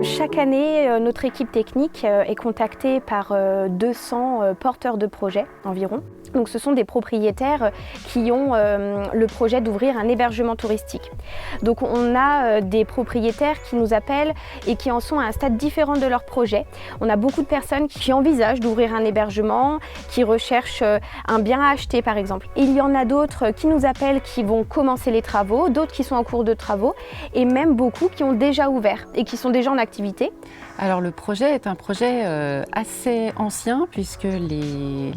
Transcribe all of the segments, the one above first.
Chaque année, notre équipe technique est contactée par 200 porteurs de projets environ. Donc ce sont des propriétaires qui ont le projet d'ouvrir un hébergement touristique. Donc on a des propriétaires qui nous appellent et qui en sont à un stade différent de leur projet. On a beaucoup de personnes qui envisagent d'ouvrir un hébergement, qui recherchent un bien à acheter par exemple. Il y en a d'autres qui nous appellent, qui vont commencer les travaux, d'autres qui sont en cours de travaux et même beaucoup qui ont déjà ouvert et qui sont déjà en activité. Alors le projet est un projet assez ancien puisque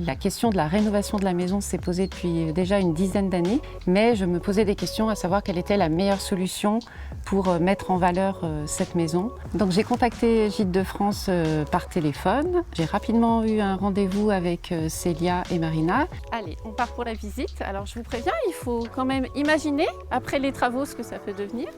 la question de la rénovation de la maison s'est posée depuis déjà une dizaine d'années. Mais je me posais des questions à savoir quelle était la meilleure solution pour mettre en valeur cette maison. Donc j'ai contacté Gîtes de France par téléphone. J'ai rapidement eu un rendez-vous avec Célia et Marina. Allez, on part pour la visite. Alors je vous préviens, il faut quand même imaginer après les travaux ce que ça peut devenir.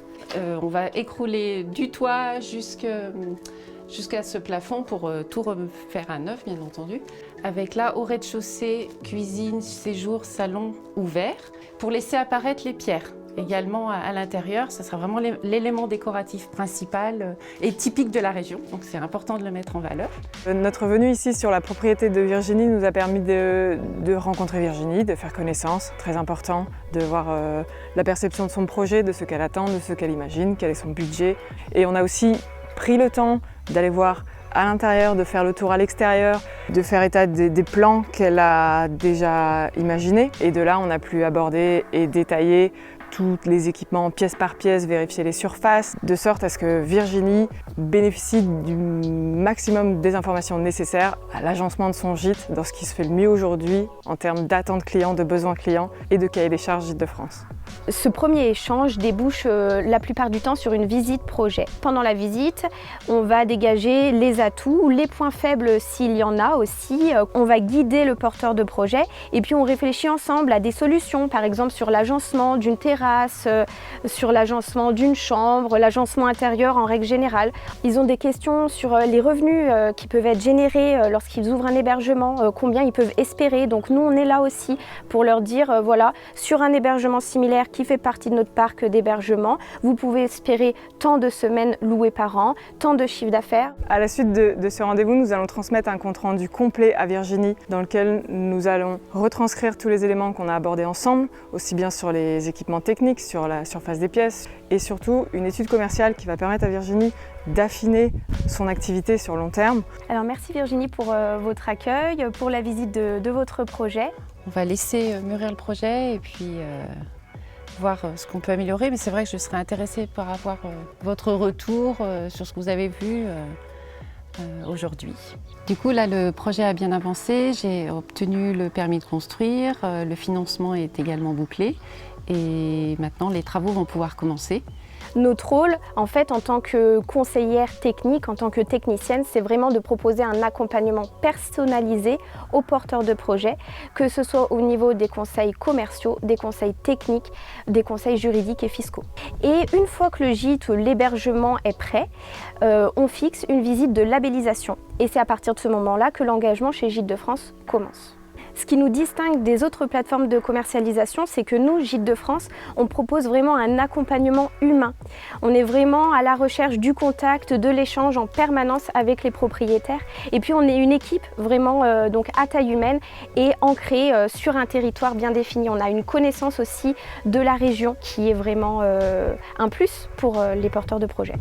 On va écrouler du toit jusqu'à ce plafond pour tout refaire à neuf, bien entendu. Avec là, au rez-de-chaussée, cuisine, séjour, salon ouvert, pour laisser apparaître les pierres. Également à l'intérieur, ce sera vraiment l'élément décoratif principal et typique de la région, donc c'est important de le mettre en valeur. Notre venue ici sur la propriété de Virginie nous a permis de rencontrer Virginie, de faire connaissance, très important, de voir la perception de son projet, de ce qu'elle attend, de ce qu'elle imagine, quel est son budget. Et on a aussi pris le temps d'aller voir à l'intérieur, de faire le tour à l'extérieur, de faire état des plans qu'elle a déjà imaginés. Et de là, on a pu aborder et détailler tous les équipements pièce par pièce, vérifier les surfaces, de sorte à ce que Virginie bénéficie du maximum des informations nécessaires à l'agencement de son gîte dans ce qui se fait le mieux aujourd'hui en termes d'attente client, de besoins clients et de cahier des charges Gîtes de France. Ce premier échange débouche la plupart du temps sur une visite projet. Pendant la visite, on va dégager les atouts, les points faibles s'il y en a aussi. On va guider le porteur de projet et puis on réfléchit ensemble à des solutions, par exemple sur l'agencement d'une terrasse, sur l'agencement d'une chambre, l'agencement intérieur en règle générale. Ils ont des questions sur les revenus qui peuvent être générés lorsqu'ils ouvrent un hébergement, combien ils peuvent espérer. Donc nous, on est là aussi pour leur dire, voilà, sur un hébergement similaire qui fait partie de notre parc d'hébergement, vous pouvez espérer tant de semaines louées par an, tant de chiffre d'affaires. À la suite de ce rendez-vous, nous allons transmettre un compte-rendu complet à Virginie dans lequel nous allons retranscrire tous les éléments qu'on a abordés ensemble, aussi bien sur les équipements techniques, sur la surface des pièces et surtout une étude commerciale qui va permettre à Virginie d'affiner son activité sur long terme. Alors merci Virginie pour votre accueil, pour la visite de votre projet. On va laisser mûrir le projet et puis voir ce qu'on peut améliorer, mais c'est vrai que je serais intéressée par avoir votre retour sur ce que vous avez vu aujourd'hui. Du coup, là, le projet a bien avancé, j'ai obtenu le permis de construire, le financement est également bouclé et maintenant les travaux vont pouvoir commencer. Notre rôle, en fait, en tant que conseillère technique, en tant que technicienne, c'est vraiment de proposer un accompagnement personnalisé aux porteurs de projets, que ce soit au niveau des conseils commerciaux, des conseils techniques, des conseils juridiques et fiscaux. Et une fois que le gîte ou l'hébergement est prêt, on fixe une visite de labellisation. Et c'est à partir de ce moment-là que l'engagement chez Gîtes de France commence. Ce qui nous distingue des autres plateformes de commercialisation, c'est que nous, Gîtes de France, on propose vraiment un accompagnement humain. On est vraiment à la recherche du contact, de l'échange en permanence avec les propriétaires. Et puis on est une équipe vraiment donc à taille humaine et ancrée sur un territoire bien défini. On a une connaissance aussi de la région qui est vraiment un plus pour les porteurs de projets.